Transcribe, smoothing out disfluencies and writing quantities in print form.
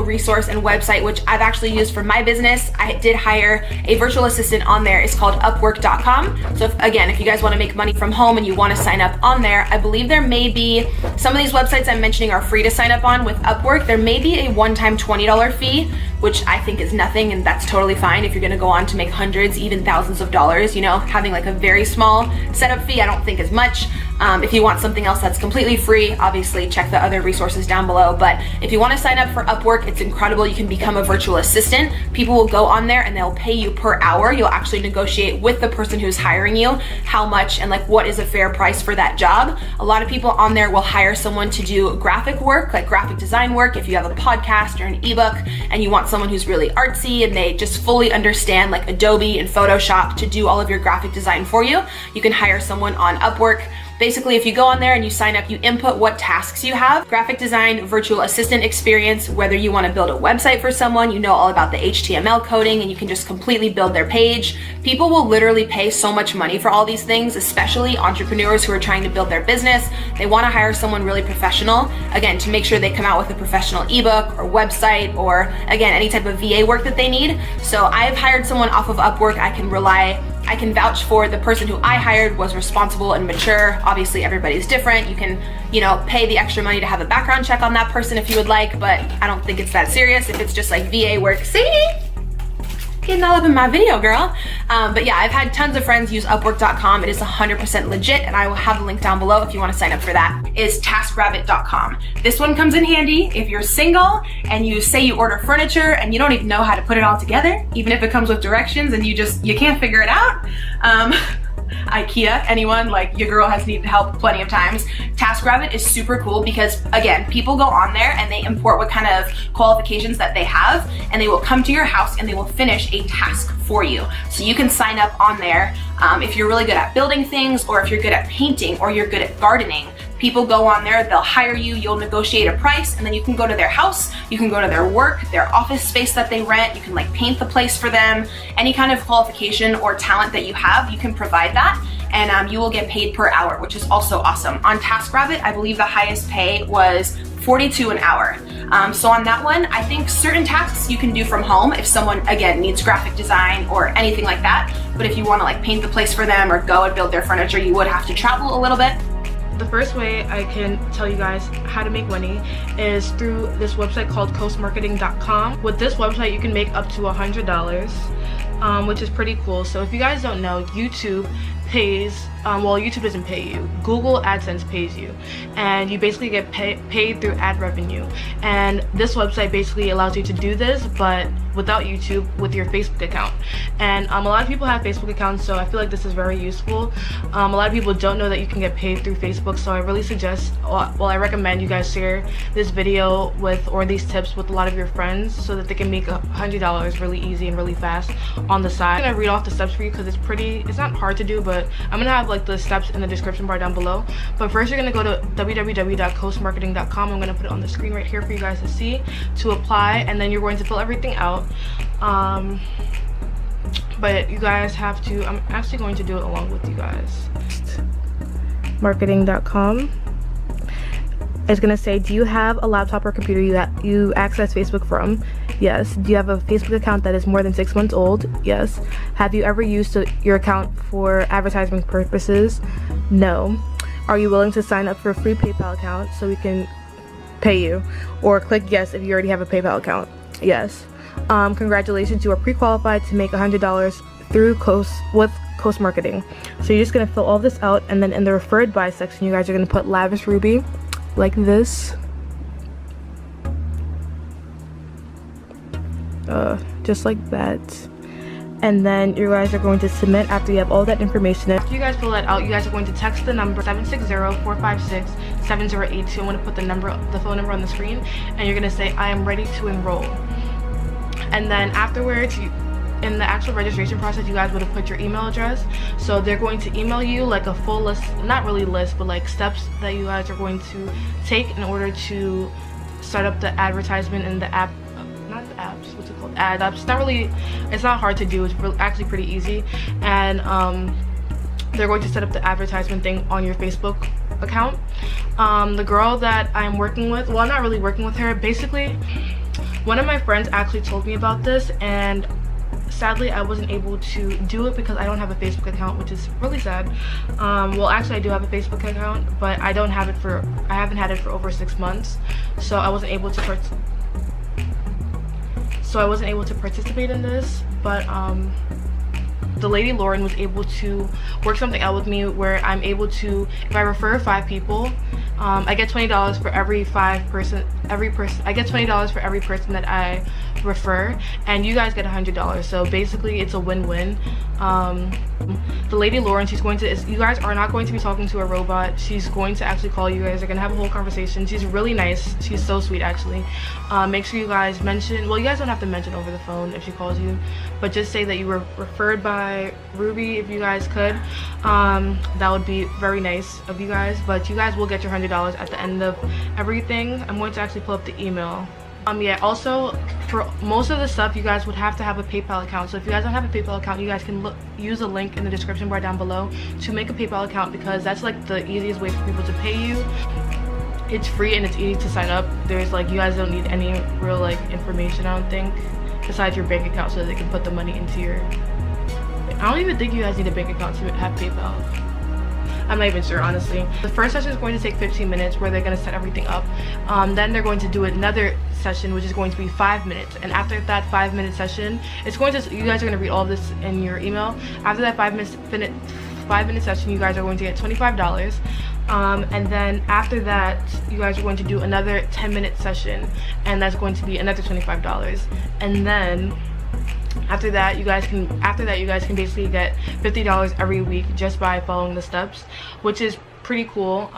resource and website, which I've actually used for my business. I did hire a virtual assistant on there. It's called Upwork.com. So if you guys want to make money from home and you want to sign up on there, I believe there may be, some of these websites I'm mentioning are free to sign up on. With Upwork, there may be a one-time $20 fee, which I think is nothing, and that's totally fine if you're gonna go on to make hundreds, even thousands of dollars. You know, having like a very small setup fee I don't think is much. If you want something else that's completely free, obviously check the other resources down below. But if you want to sign up for Upwork, it's incredible. You can become a virtual assistant. People will go on there and they'll pay you per hour. You'll actually negotiate with the person who's hiring you how much and like what is a fair price for that job. A lot of people on there will hire someone to do graphic work, like graphic design work. If you have a podcast or an ebook and you want someone who's really artsy and they just fully understand like Adobe and Photoshop to do all of your graphic design for you, you can hire someone on Upwork. Basically, if you go on there and you sign up, you input what tasks you have, graphic design, virtual assistant experience, whether you want to build a website for someone, you know all about the HTML coding and you can just completely build their page. People will literally pay so much money for all these things, especially entrepreneurs who are trying to build their business. They want to hire someone really professional, again, to make sure they come out with a professional ebook or website or, again, any type of VA work that they need. So I've hired someone off of Upwork. I can vouch for the person who I hired was responsible and mature. Obviously, everybody's different. You can, pay the extra money to have a background check on that person if you would like, but I don't think it's that serious if it's just like VA work. See? Getting all up in my video, girl. But yeah, I've had tons of friends use Upwork.com. It is 100% legit, and I will have the link down below if you want to sign up for that. Is TaskRabbit.com. This one comes in handy if you're single and you say you order furniture and you don't even know how to put it all together, even if it comes with directions and you can't figure it out. IKEA, anyone, like your girl has needed help plenty of times. TaskRabbit is super cool because, again, people go on there and they import what kind of qualifications that they have, and they will come to your house and they will finish a task for you. So you can sign up on there if you're really good at building things, or if you're good at painting, or you're good at gardening. People go on there, they'll hire you, you'll negotiate a price, and then you can go to their house, you can go to their work, their office space that they rent, you can like paint the place for them. Any kind of qualification or talent that you have, you can provide that, and you will get paid per hour, which is also awesome. On TaskRabbit, I believe the highest pay was $42 an hour. So on that one, I think certain tasks you can do from home if someone, again, needs graphic design or anything like that. But if you want to like paint the place for them or go and build their furniture, you would have to travel a little bit. The first way I can tell you guys how to make money is through this website called coastmarketing.com. With this website, you can make up to $100, which is pretty cool. So if you guys don't know, YouTube pays, well, YouTube doesn't pay you. Google AdSense pays you, and you basically get paid through ad revenue. And this website basically allows you to do this, but without YouTube, with your Facebook account. And a lot of people have Facebook accounts, so I feel like this is very useful. A lot of people don't know that you can get paid through Facebook, so I really suggest, well, I recommend you guys share this video with, or these tips with a lot of your friends so that they can make $100 really easy and really fast on the side. I'm gonna read off the steps for you because it's not hard to do, but I'm gonna have like the steps in the description bar down below. But first, you're gonna go to www.coastmarketing.com. I'm gonna put it on the screen right here for you guys to see, to apply, and then you're going to fill everything out. But you guys have to, I'm actually going to do it along with you guys. Marketing.com. It's gonna say, do you have a laptop or computer you access Facebook from? Yes. Do you have a Facebook account that is more than 6 months old? Yes. Have you ever used your account for advertising purposes? No. Are you willing to sign up for a free PayPal account so we can pay you? Or click yes if you already have a PayPal account. Yes. Congratulations, you are pre-qualified to make $100 through Coast Marketing. So you're just gonna fill all this out, and then in the referred by section, you guys are gonna put Lavish Ruby like this. Just like that. And then you guys are going to submit after you have all that information. After you guys fill that out, you guys are going to text the number 760-456-7082. I'm going to put the phone number on the screen, and you're going to say, I am ready to enroll. And then afterwards, in the actual registration process, you guys would have put your email address. So they're going to email you like a full list, not really list, but like steps that you guys are going to take in order to start up the advertisement in the app. Not the apps, what's it called? Ad apps. It's not hard to do. It's actually pretty easy. And they're going to set up the advertisement thing on your Facebook account. The girl that I'm working with, well, I'm not really working with her. Basically, One of my friends actually told me about this, and sadly I wasn't able to do it because I don't have a Facebook account, which is really sad. Well, actually I do have a Facebook account, but I haven't had it for over 6 months, so I wasn't able to participate in this. But the lady Lauren was able to work something out with me where I'm able to, if I refer 5 people, I get $20 for every person. I get $20 for every person that I refer, and you guys get $100. So basically, it's a win-win. The lady Lauren, you guys are not going to be talking to a robot. She's going to actually call you guys. They're gonna have a whole conversation. She's really nice. She's so sweet, actually. Make sure you guys mention. Well, you guys don't have to mention over the phone if she calls you, but just say that you were referred by Ruby, if you guys could. That would be very nice of you guys. But you guys will get your $100 at the end of everything. I'm going to actually pull up the email. Yeah, also for most of the stuff you guys would have to have a PayPal account. So if you guys don't have a PayPal account, you guys can use a link in the description bar down below to make a PayPal account, because that's like the easiest way for people to pay you. It's free and it's easy to sign up. There's like, you guys don't need any real like information, I don't think, besides your bank account, so they can put the money into your, I don't even think you guys need a bank account to have PayPal. I'm not even sure, honestly. The first session is going to take 15 minutes where they're going to set everything up. Then they're going to do another session, which is going to be 5 minutes. And after that 5-minute session, you guys are going to read all of this in your email. After that 5-minute session, you guys are going to get $25. And then after that, you guys are going to do another 10-minute session, and that's going to be another $25. And then after that you guys can basically get $50 every week just by following the steps, which is pretty cool.